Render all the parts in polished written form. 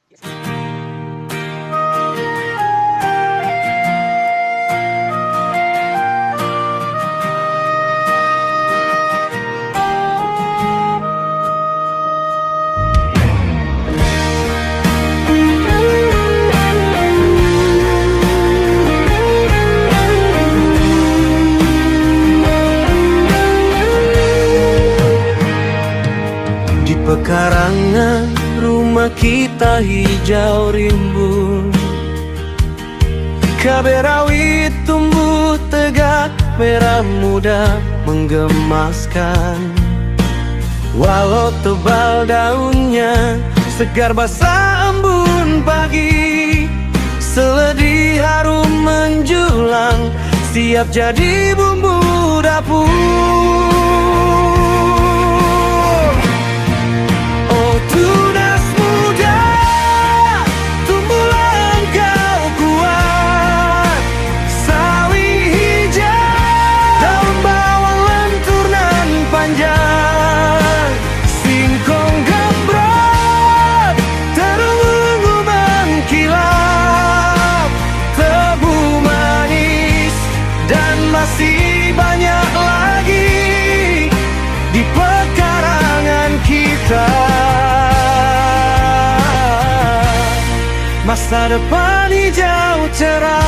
Di pekarangan rumah kita hijau rimbun, cabai rawit tumbuh tegak, merah muda menggemaskan. Walau tebal daunnya, segar basah embun pagi, seledri harum menjulang, siap jadi bumbu dapur. Oh tunas muda, tumbuhlah engkau kuat, sawi hijau, daun bawang lentur nan panjang, singkong gembrot, terung ungu mengkilap, tebu manis, dan masih banyak lagi di pekarangan kita. Masa depan hijau cerah.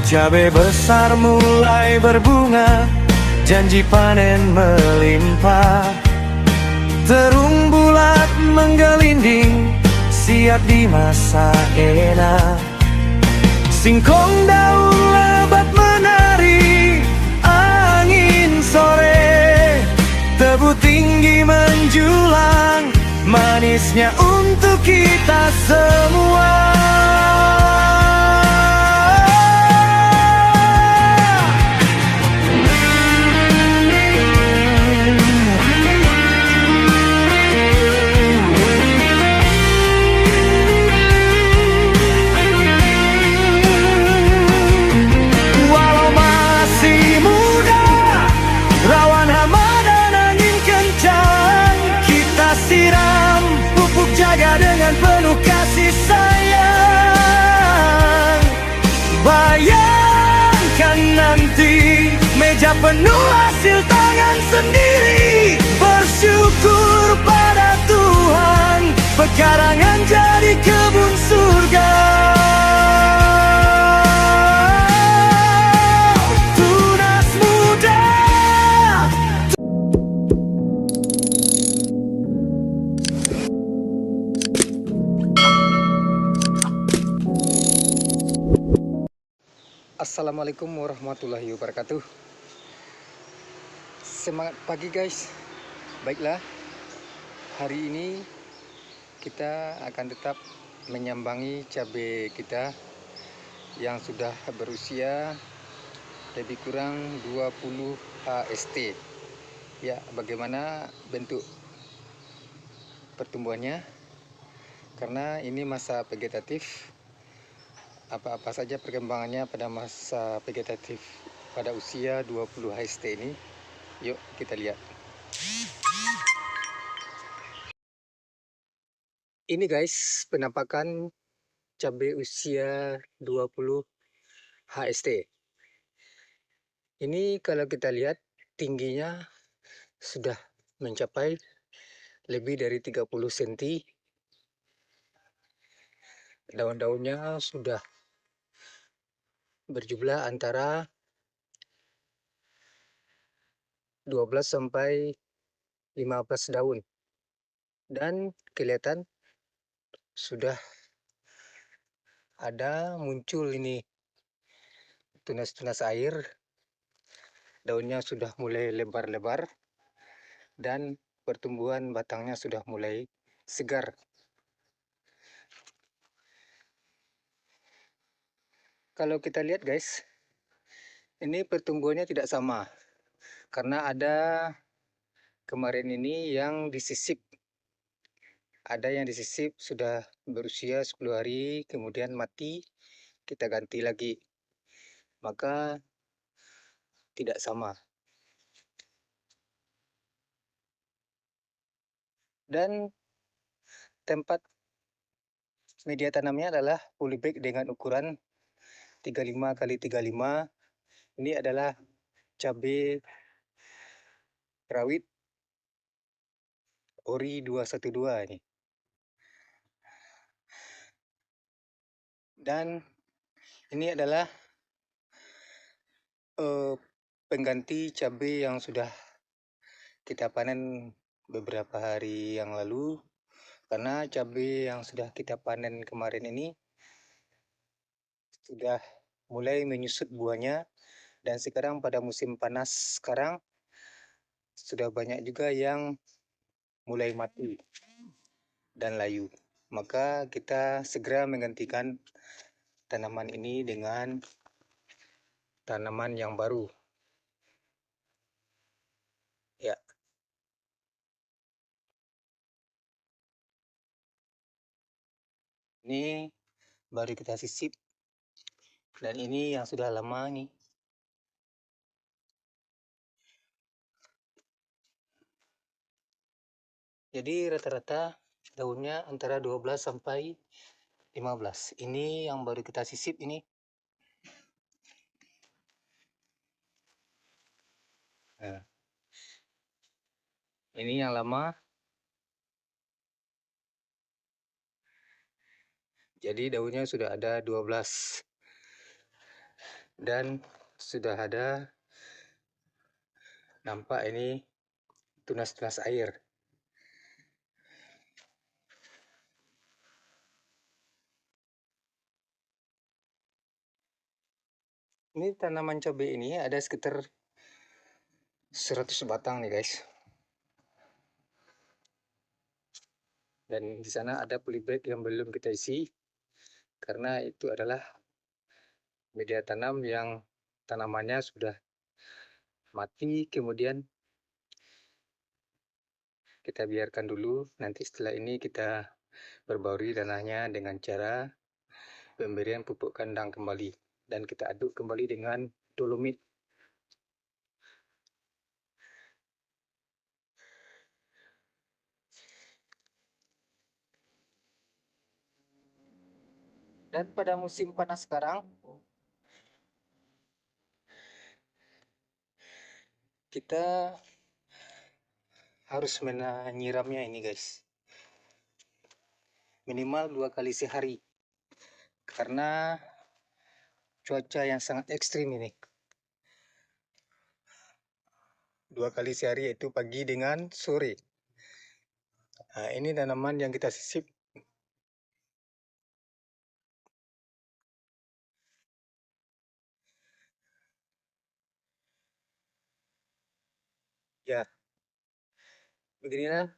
Cabai besar mulai berbunga, janji panen melimpah. Terung bulat menggelinding, siap dimasak enak. Singkong daun lebat menari, angin sore, tebu tinggi menjulang, manisnya untuk kita semua. Walau masih muda, rawan hama dan angin kencang, kita siram, pupuk jaga dengan penuh kasih sayang. Bayangkan nanti meja penuh hasil tangan sendiri, bersyukur pada Tuhan, pekarangan jadi kebun surga. Tunas muda. Assalamualaikum warahmatullahi wabarakatuh. Semangat pagi guys. Baiklah, hari ini kita akan tetap menyambangi cabai kita yang sudah berusia lebih kurang 20 HST. Ya, bagaimana bentuk pertumbuhannya? Karena ini masa vegetatif, apa-apa saja perkembangannya pada masa vegetatif pada usia 20 HST ini. Yuk kita lihat. Ini guys, penampakan cabai usia 20 HST. Ini kalau kita lihat tingginya sudah mencapai lebih dari 30 cm. Daun-daunnya sudah berjumlah antara 12 sampai 15 daun. Dan kelihatan sudah ada muncul ini tunas-tunas air. Daunnya sudah mulai lebar-lebar dan pertumbuhan batangnya sudah mulai segar. Kalau kita lihat guys, ini pertumbuhannya tidak sama, karena ada kemarin ini yang disisip. Ada yang disisip sudah berusia 10 hari, kemudian mati, kita ganti lagi. Maka tidak sama. Dan tempat media tanamnya adalah polybag dengan ukuran 35 kali 35. Ini adalah cabai rawit ori 212 ini. Dan ini adalah pengganti cabai yang sudah kita panen beberapa hari yang lalu, karena cabai yang sudah kita panen kemarin ini sudah mulai menyusut buahnya, dan sekarang pada musim panas sekarang sudah banyak juga yang mulai mati dan layu. Maka kita segera menggantikan tanaman ini dengan tanaman yang baru. Ya, ini baru kita sisip, dan ini yang sudah lama nih. Jadi rata-rata daunnya antara 12 sampai 15. Ini yang baru kita sisip ini. Nah, ini yang lama. Jadi daunnya sudah ada 12. Dan sudah ada, nampak ini tunas-tunas air. Ini tanaman cabai ini ada sekitar 100 batang nih guys. Dan di sana ada polybag yang belum kita isi, karena itu adalah media tanam yang tanamannya sudah mati, kemudian kita biarkan dulu. Nanti setelah ini kita perbarui tanahnya dengan cara pemberian pupuk kandang kembali, dan kita aduk kembali dengan dolomit. Dan pada musim panas sekarang kita harus menyiramnya ini guys, minimal 2 kali sehari, karena cuaca yang sangat ekstrim ini. 2 kali sehari, yaitu pagi dengan sore. Nah, ini tanaman yang kita sisip. Ya, beginilah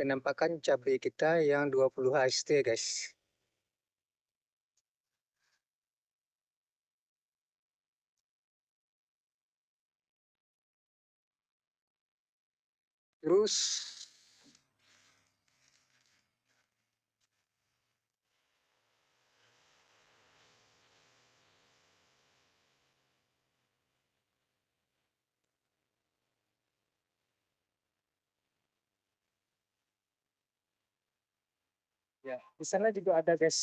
penampakan cabai kita yang 20 HST guys. Terus ya, di sana juga ada guys.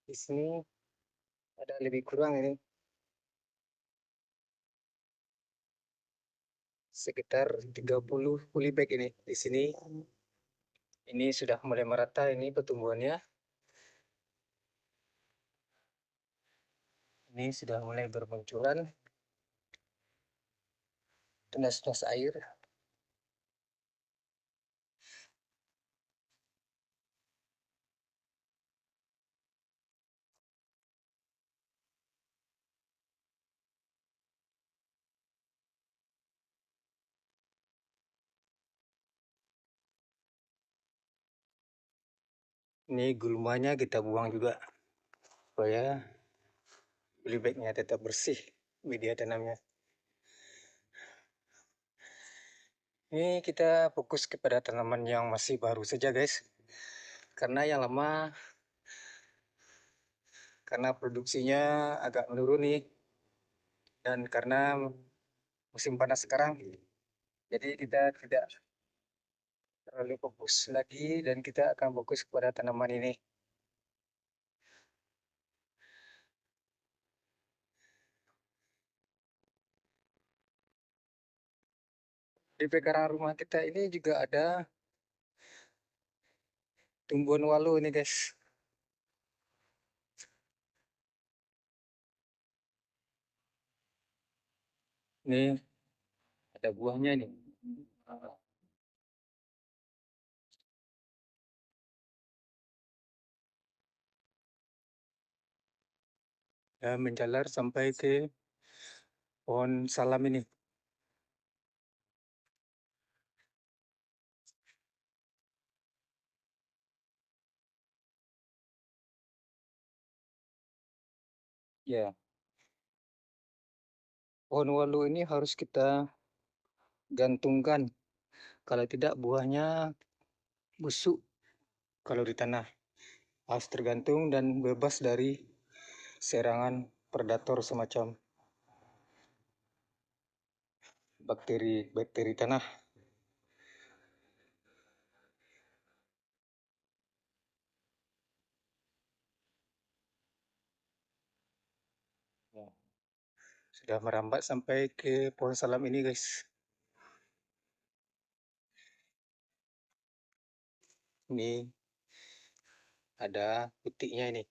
Di sini ada lebih kurang ini sekitar 30 polybag ini. Di sini ini sudah mulai merata ini pertumbuhannya. Ini sudah mulai bermunculan tunas-tunas air. Ini gulmanya kita buang juga supaya polybagnya tetap bersih media tanamnya. Ini kita fokus kepada tanaman yang masih baru saja guys, karena yang lama karena produksinya agak menurun nih, dan karena musim panas sekarang Jadi kita tidak terlalu fokus lagi dan kita akan fokus kepada tanaman ini. Di pekarangan rumah kita ini juga ada tumbuhan walu ini guys. Ini ada buahnya nih. Dan menjalar sampai ke pohon salam ini. Ya, pohon walu ini harus kita gantungkan. Kalau tidak buahnya busuk kalau di tanah. Harus tergantung dan bebas dari serangan predator semacam bakteri tanah. Ya, sudah merambat sampai ke pohon salam ini guys. Ini ada putiknya ini.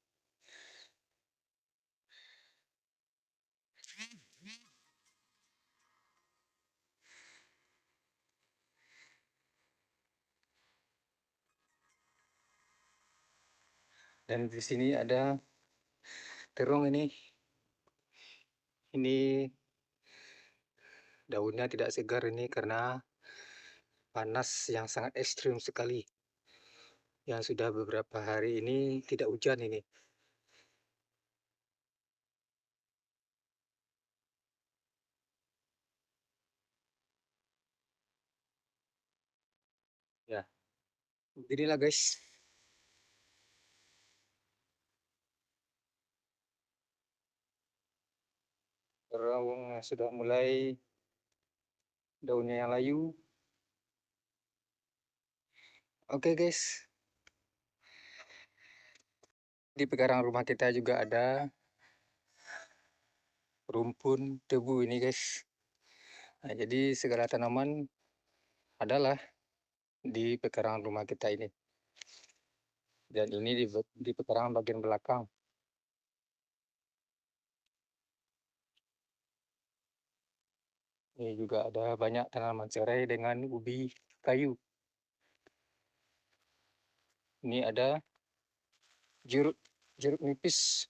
Dan di sini ada terung ini. Ini daunnya tidak segar ini karena panas yang sangat ekstrim sekali. Yang sudah beberapa hari ini tidak hujan ini. Ya, beginilah guys. Terung sudah mulai daunnya yang layu. Oke guys, di pekarangan rumah kita juga ada rumpun tebu ini guys. Nah, jadi segala tanaman adalah di pekarangan rumah kita ini. Dan ini di pekarangan bagian belakang. Ini juga ada banyak tanaman serai dengan ubi kayu. Ini ada jeruk jeruk nipis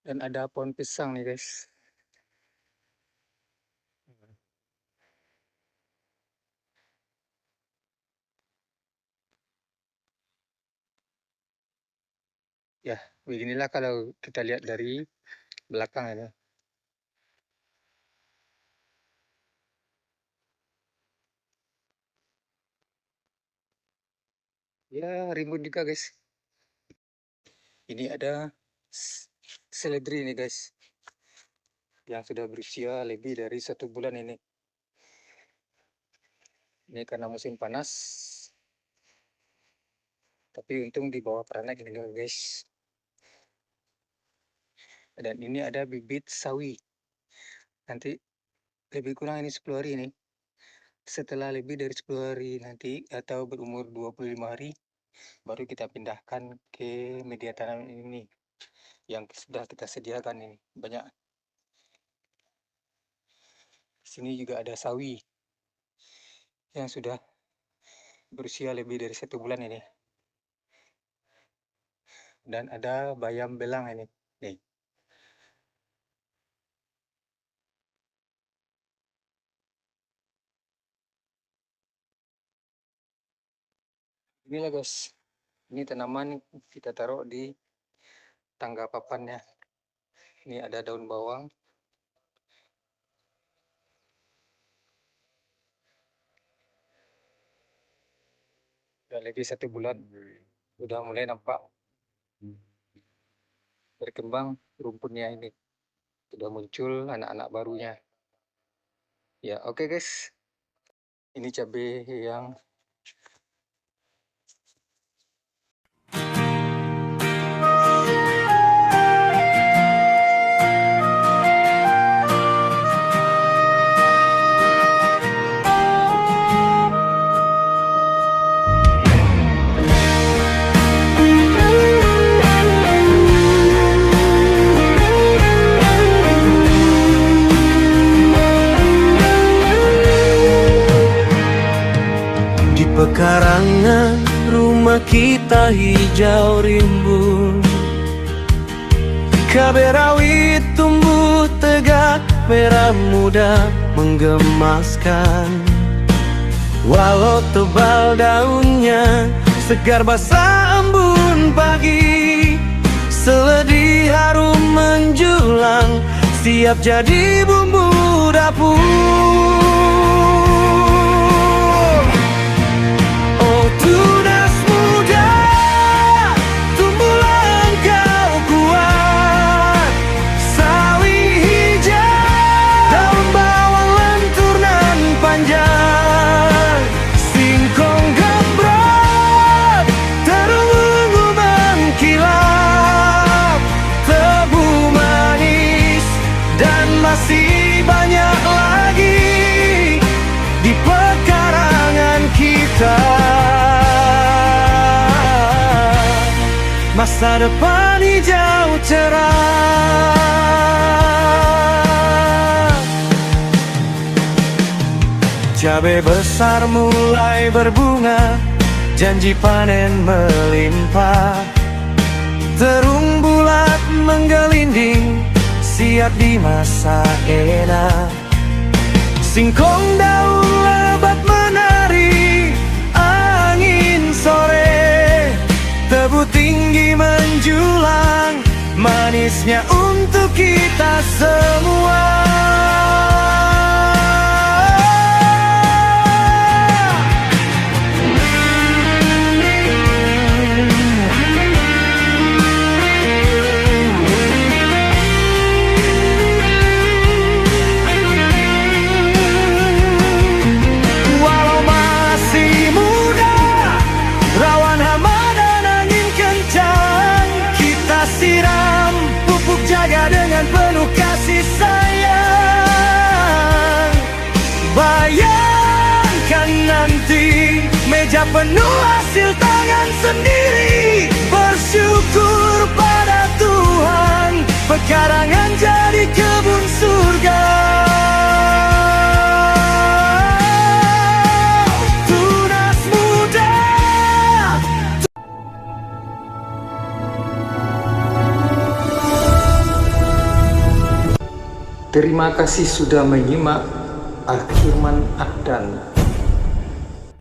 dan ada pohon pisang nih guys. Ya, beginilah kalau kita lihat dari belakang ini. Ya, rimbun juga guys. Ini ada seledri nih guys, yang sudah berusia lebih dari 1 bulan ini. Ini karena musim panas, tapi untung di bawah peranak ini guys. Dan ini ada bibit sawi. Nanti lebih kurang ini 10 hari ini. Setelah lebih dari 10 hari nanti atau berumur 25 hari, baru kita pindahkan ke media tanam ini yang sudah kita sediakan ini. Banyak. Sini juga ada sawi yang sudah berusia lebih dari 1 bulan ini. Dan ada bayam belang ini. Nih. Inilah guys. Ini tanaman kita taruh di tangga papannya. Ini ada daun bawang. Sudah lebih 1 bulan. Sudah mulai nampak berkembang rumputnya ini. sudah muncul anak-anak barunya. Ya, oke guys. Ini cabai yang di pekarangan rumah kita hijau rimbun. Cabai rawit tumbuh tegak, merah muda menggemaskan. Walau tebal daunnya, segar basah embun pagi. Seledri harum menjulang, siap jadi bumbu dapur. Oh tunas muda, tumbuhlah engkau kuat. Sawi hijau, daun bawang lentur nan panjang. Singkong gembrot, terung ungu mengkilap. Tebu manis dan masih banyak lagi di pekarangan kita. Masa depan hijau cerah. Cabai besar mulai berbunga, janji panen melimpah. Terung bulat menggelinding, siap dimasak enak. Singkong daun lebat menari, angin sore. Tebu tinggi menjulang, manisnya untuk kita semua. Walau masih muda, rawan hama dan angin kencang, kita siram, pupuk jaga dengan penuh kasih sayang. Bayangkan nanti meja penuh hasil tangan sendiri. Bersyukur pada Tuhan, pekarangan jadi kebun surga. Tunas muda. terima kasih sudah menyimak. Akhirman Ahdan.